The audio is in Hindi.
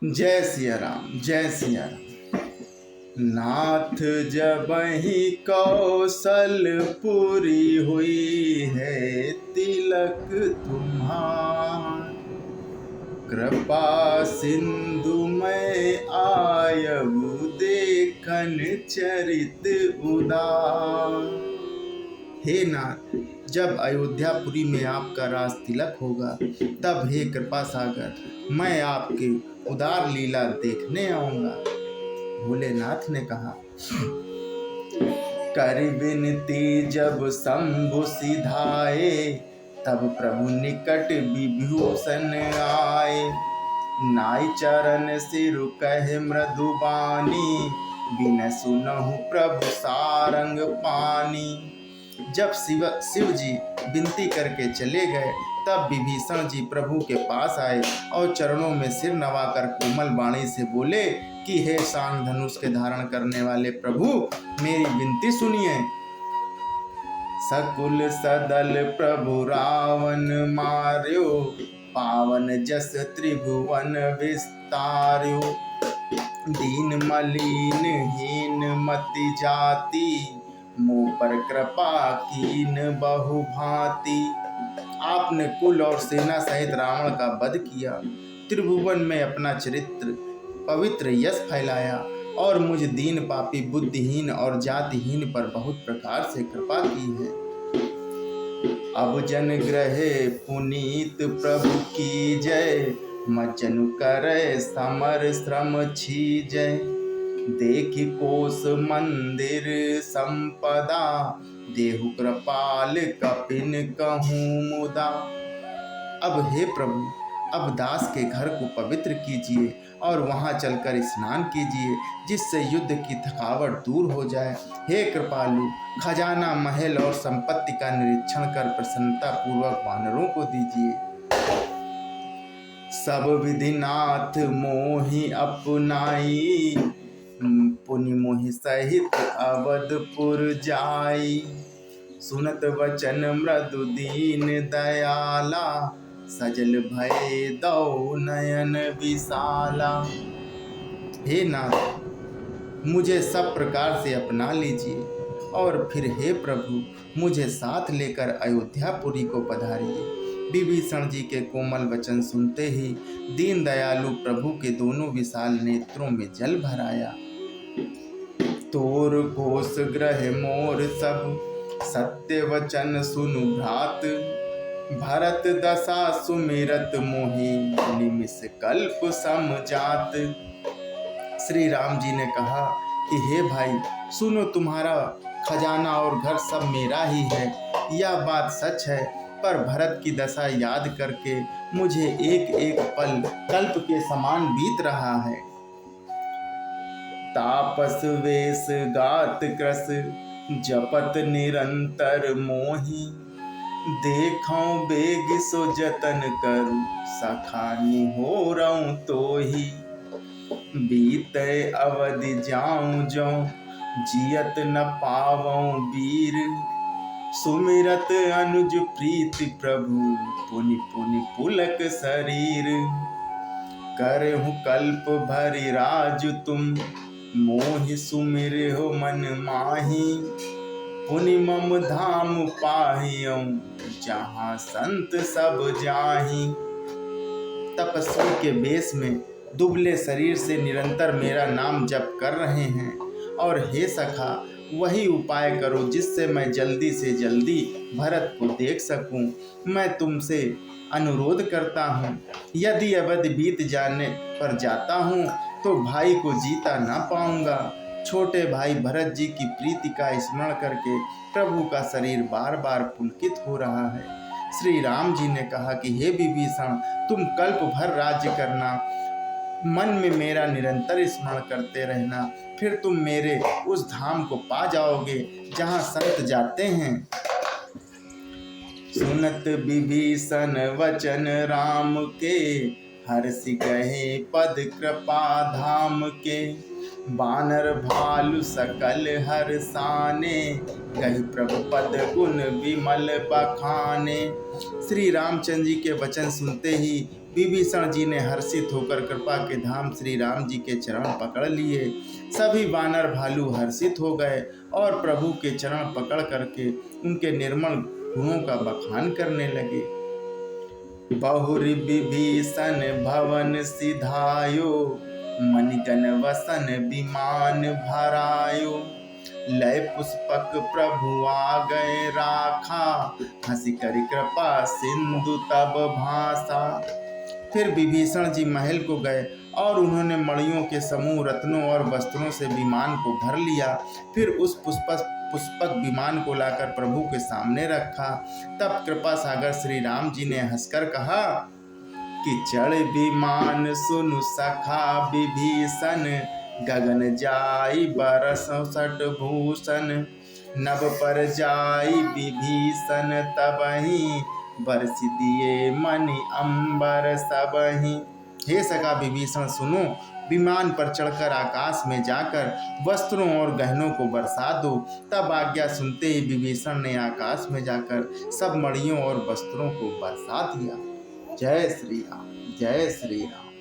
जय सिया राम, जय सिया राम। नाथ जबहि कौशलपुरी हुई है तिलक तुम्हार, कृपा सिंधु में आयबु देखन चरित उदार। हे नाथ, जब अयोध्यापुरी में आपका राज तिलक होगा तब हे कृपा सागर मैं आपके उदार लीला देखने आऊंगा। भोलेनाथ ने कहा, कर विनती जब शंभु सिधाए, तब प्रभु निकट विभूषण आए। नाई चरण सिरु कहे मृदुबानी, बिन सुनहु प्रभु सारंग पानी। जब शिव जी विनती करके चले गए तब विभीषण जी प्रभु के पास आए और चरणों में सिर नवाकर कोमल वाणी से बोले कि हे शांग धनुष के धारण करने वाले प्रभु, मेरी विनती सुनिए। सकुल सदल प्रभु रावण मार्यो, पावन जस त्रिभुवन विस्तार्यो। दीन मलिन हीन मति जाति, मुँह पर कृपा कीन बहु भांति। आपने कुल और सेना सहित रावण का वध किया, त्रिभुवन में अपना चरित्र पवित्र यश फैलाया और मुझ दीन पापी बुद्धिहीन और जातिहीन पर बहुत प्रकार से कृपा की है। अब जन ग्रहे पुनीत प्रभु की जय, मज्जनु करे समर श्रम छीजय। देखि कोस मंदिर संपदा, देहु कृपाल कपिन कहूँ मुदा। अब हे प्रभु, अब दास के घर को पवित्र कीजिए और वहां चलकर स्नान कीजिए, जिससे युद्ध की थकावट दूर हो जाए। हे कृपालु, खजाना महल और संपत्ति का निरीक्षण कर प्रसन्नता पूर्वक वानरों को दीजिए। सब विधिनाथ मोहि अपनाई, पुनि मोहि सहित अवधपुर जाई। सुनत वचन मृदु दीन दयाला, सजल भय दो नयन विशाला। हे नाथ, मुझे सब प्रकार से अपना लीजिए और फिर हे प्रभु, मुझे साथ लेकर अयोध्यापुरी को पधारिए। विभीषण जी के कोमल वचन सुनते ही दीन दयालु प्रभु के दोनों विशाल नेत्रों में जल भर आया। तोर कोस ग्रह मोर सब, सत्य वचन सुनु भ्रात। भरत दशा सुमिरत मोहि, निमिष कल्प समझात। श्री राम जी ने कहा कि हे भाई सुनो, तुम्हारा खजाना और घर सब मेरा ही है, यह बात सच है। पर भरत की दशा याद करके मुझे एक एक पल कल्प के समान बीत रहा है। तापस वेश गात कृस, जपत निरंतर मोहि। देखौं बेग सो जतन करूं, सखानी हो रहूं तोहि। बीते अवधि जाऊं जो, जियत न पावऊं वीर। सुमिरत अनुज प्रीति प्रभु, पुनि पुनि पुलक शरीर। करहु कल्प भरि राज तुम, मोहि सुमिर हो मन माही। पुनि मम धाम पाहियऊं, जहाँ संत सब जाही। तपस्वी के वेश में दुबले शरीर से निरंतर मेरा नाम जप कर रहे हैं, और हे सखा, वही उपाय करो जिससे मैं जल्दी से जल्दी भरत को देख सकूं। मैं तुमसे अनुरोध करता हूँ, यदि अवधि बीत जाने पर जाता हूँ तो भाई को जीता ना पाऊंगा। छोटे भाई भरत जी की प्रीति का स्मरण करके प्रभु का शरीर बार बार पुलकित हो रहा है। श्री राम जी ने कहा कि हे विभीषण, तुम कल्प भर राज्य करना, मन में मेरा निरंतर स्मरण करते रहना, फिर तुम मेरे उस धाम को पा जाओगे जहाँ संत जाते हैं। सुनत विभीषण वचन राम के, हर्षि गए पद कृपा धाम के। बानर भालु सकल हर्षाने, कहि प्रभु पद गुण विमल बखाने। श्री रामचंद्र जी के वचन सुनते ही विभीषण जी ने हर्षित होकर कृपा के धाम श्री राम जी के चरण पकड़ लिए। सभी वानर भालू हर्षित हो गए और प्रभु के चरण पकड़ करके उनके निर्मल गुणों का बखान करने लगे। बहुरि विभीषण भवन सिधायो, मणिगण वसन विमान भरायो। लय पुष्पक प्रभु आ गए राखा, हंसी करि कृपा सिंधु तब भाषा। फिर विभीषण जी महल को गए और उन्होंने मणियों के समूह, रत्नों और वस्त्रों से विमान को भर लिया। फिर उस पुष्पक विमान को लाकर प्रभु के सामने रखा। तब कृपा सागर श्री राम जी ने हंसकर कहा कि चढ़ विमान सुनु सखा विभीषण, गगन जाई बरसों सट भूषण। नभ पर जाई विभीषण तबहि, बरसि दिए मणि अंबर सबहि। हे सखा विभीषण सुनो, विमान पर चढ़कर आकाश में जाकर वस्त्रों और गहनों को बरसा दो। तब आज्ञा सुनते ही विभीषण ने आकाश में जाकर सब मणियों और वस्त्रों को बरसा दिया। जय श्री राम, जय श्री राम।